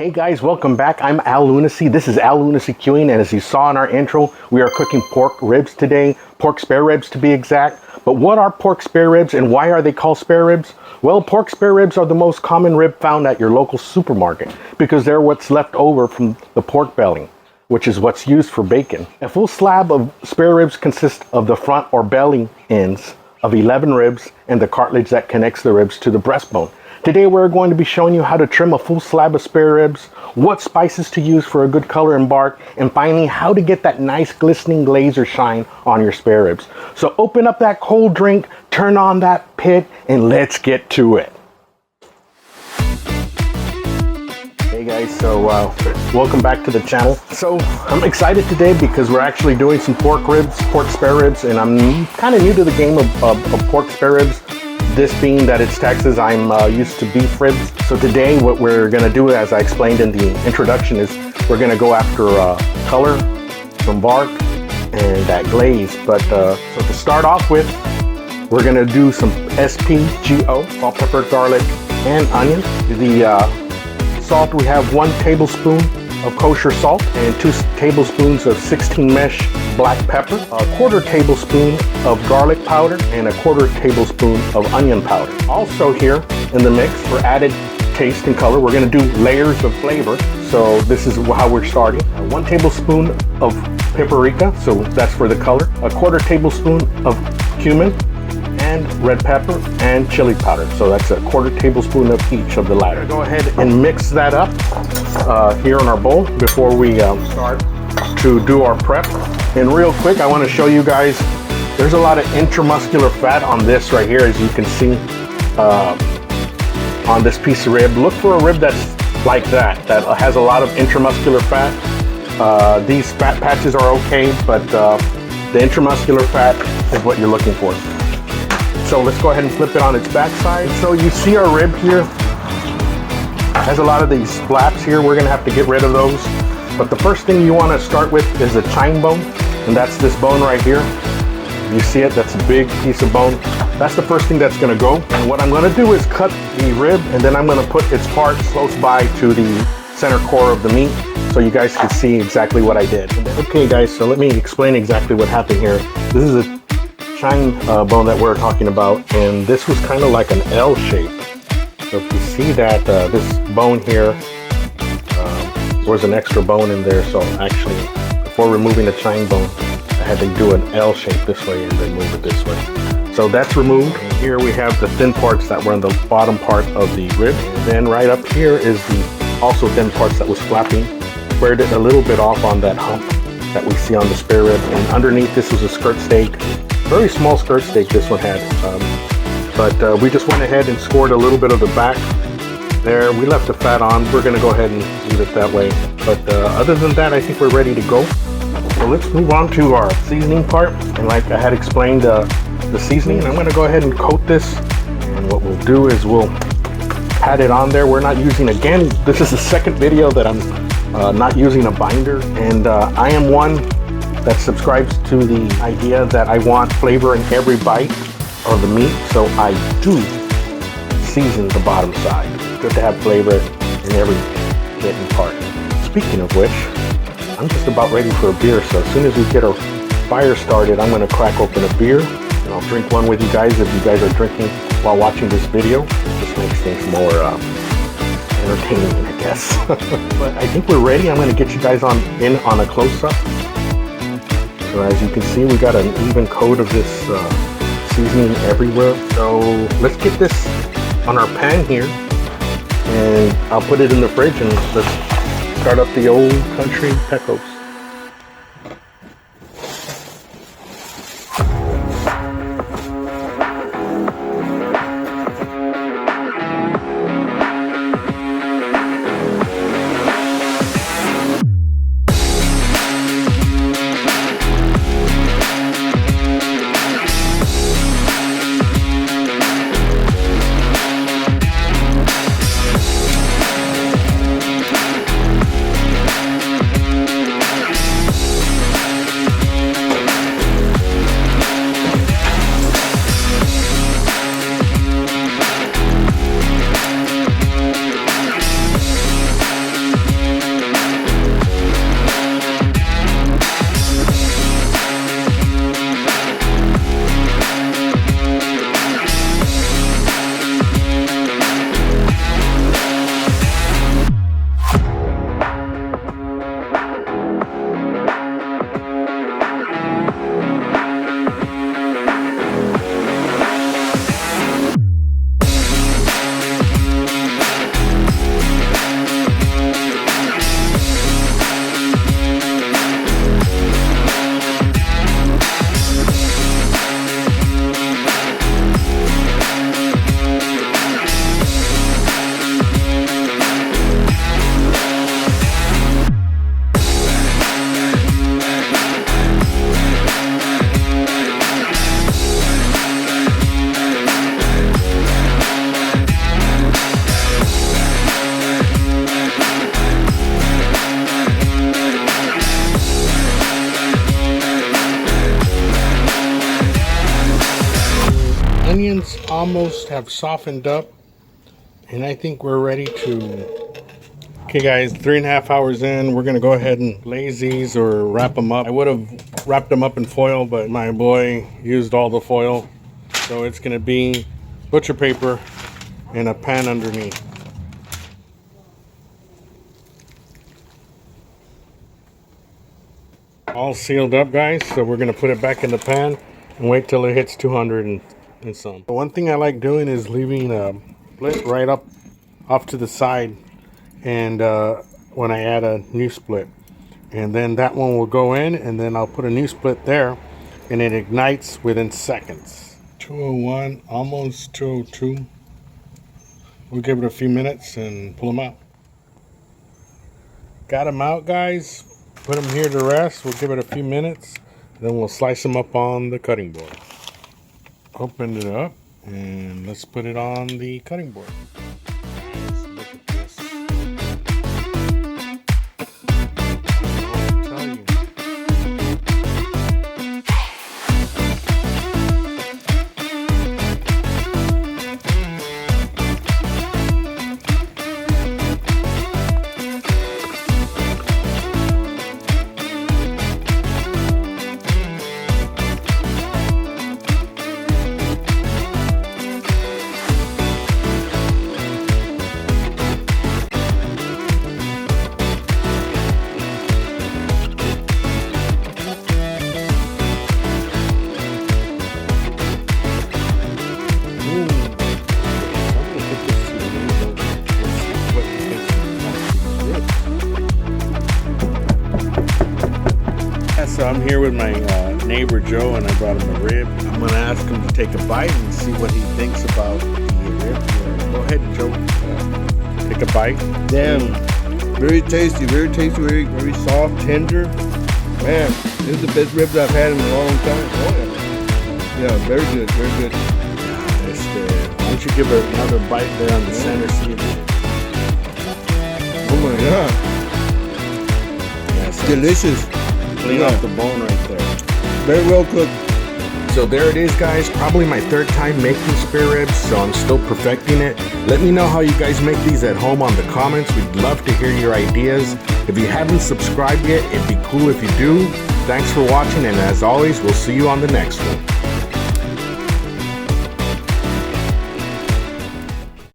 Hey guys, welcome back. I'm Al Lunacy. This is Al Lunacy Queuing, and as you saw in our intro, we are cooking pork ribs today, pork spare ribs to be exact. But what are pork spare ribs and why are they called spare ribs? Well, pork spare ribs are the most common rib found at your local supermarket because they're what's left over from the pork belly, which is what's used for bacon. A full slab of spare ribs consists of the front or belly ends of 11 ribs and the cartilage that connects the ribs to the breastbone. Today we're going to be showing you how to trim a full slab of spare ribs, what spices to use for a good color and bark, and finally how to get that nice glistening glaze or shine on your spare ribs. So open up that cold drink, turn on that pit, and let's get to it. Hey guys, so welcome back to the channel. So I'm excited today because we're actually doing some pork spare ribs, and I'm kind of new to the game of pork spare ribs. This being that it's Texas, I'm used to beef ribs. So today what we're gonna do, as I explained in the introduction, is we're gonna go after color, some bark, and that glaze. But so to start off with, we're gonna do some SPGO, salt, pepper, garlic, and onion. The salt, we have 1 tablespoon of kosher salt and 2 tablespoons of 16 mesh black pepper, a 1/4 tablespoon of garlic powder, and a 1/4 tablespoon of onion powder. Also here in the mix, for added taste and color, we're going to do layers of flavor. So this is how we're starting. 1 tablespoon of paprika, so that's for the color, a 1/4 tablespoon of cumin, and red pepper and chili powder. So that's a 1/4 tablespoon of each of the latter. Go ahead and mix that up here in our bowl before we start to do our prep. And real quick, I want to show you guys, there's a lot of intramuscular fat on this right here, as you can see on this piece of rib. Look for a rib that's like that has a lot of intramuscular fat. These fat patches are okay, but the intramuscular fat is what you're looking for. So let's go ahead and flip it on its backside. So you see our rib here has a lot of these flaps here. We're gonna have to get rid of those. But the first thing you want to start with is a chine bone, and that's this bone right here. You see it? That's a big piece of bone. That's the first thing that's going to go. And what I'm going to do is cut the rib, and then I'm going to put its parts close by to the center core of the meat so you guys can see exactly what I did. Okay guys, so let me explain exactly what happened here. This is a chine bone that we're talking about, and this was kind of like an L shape. So if you see that this bone here, there was an extra bone in there, so actually before removing the chine bone I had to do an L shape this way and then move it this way. So that's removed. And here we have the thin parts that were in the bottom part of the rib, and then right up here is the also thin parts that was flapping. Squared it a little bit off on that hump that we see on the spare rib, and underneath this was a skirt steak, very small skirt steak this one had, but we just went ahead and scored a little bit of the back there. We left the fat on. We're going to go ahead and leave it that way. But other than that, I think we're ready to go. So let's move on to our seasoning part. And like I had explained, the seasoning, I'm going to go ahead and coat this. And what we'll do is we'll pat it on there. We're not using, again, this is the second video that I'm not using a binder. And I am one that subscribes to the idea that I want flavor in every bite of the meat. So I do season the bottom side. Good to have flavor in every bit and part. Speaking of which, I'm just about ready for a beer, so as soon as we get our fire started, I'm going to crack open a beer, and I'll drink one with you guys if you guys are drinking while watching this video. It just makes things more entertaining, I guess. But I think we're ready. I'm going to get you guys in on a close-up. So as you can see, we got an even coat of this seasoning everywhere. So let's get this on our pan here, and I'll put it in the fridge, and let's start up the old country Pecos. almost have softened up, and I think we're ready to. Okay guys, 3.5 hours in, we're gonna go ahead and glaze these or wrap them up. I would have wrapped them up in foil, but my boy used all the foil. So it's gonna be butcher paper and a pan underneath. All sealed up guys, so we're gonna put it back in the pan and wait till it hits 200 and some. One thing I like doing is leaving a split right up off to the side, and when I add a new split, and then that one will go in, and then I'll put a new split there, and it ignites within seconds. 201, almost 202. We'll give it a few minutes and pull them out. Got them out guys, put them here to rest. We'll give it a few minutes, then we'll slice them up on the cutting board. Open it up and let's put it on the cutting board. Look at this. I'll tell you. So I'm here with my neighbor Joe, and I brought him a rib. I'm going to ask him to take a bite and see what he thinks about the rib. Go ahead, Joe. Take a bite. Damn, very tasty, very soft, tender. Man, this is the best ribs I've had in a long time. Oh yeah, very good, very good. Why don't you give it another bite there on the center seat? Oh my God, Yes, delicious. Clean off the bone right there. Very well cooked. So there it is guys, probably my third time making spare ribs, so I'm still perfecting it. Let me know how you guys make these at home on the comments. We'd love to hear your ideas. If you haven't subscribed yet, it'd be cool if you do. Thanks for watching, and as always, we'll see you on the next one.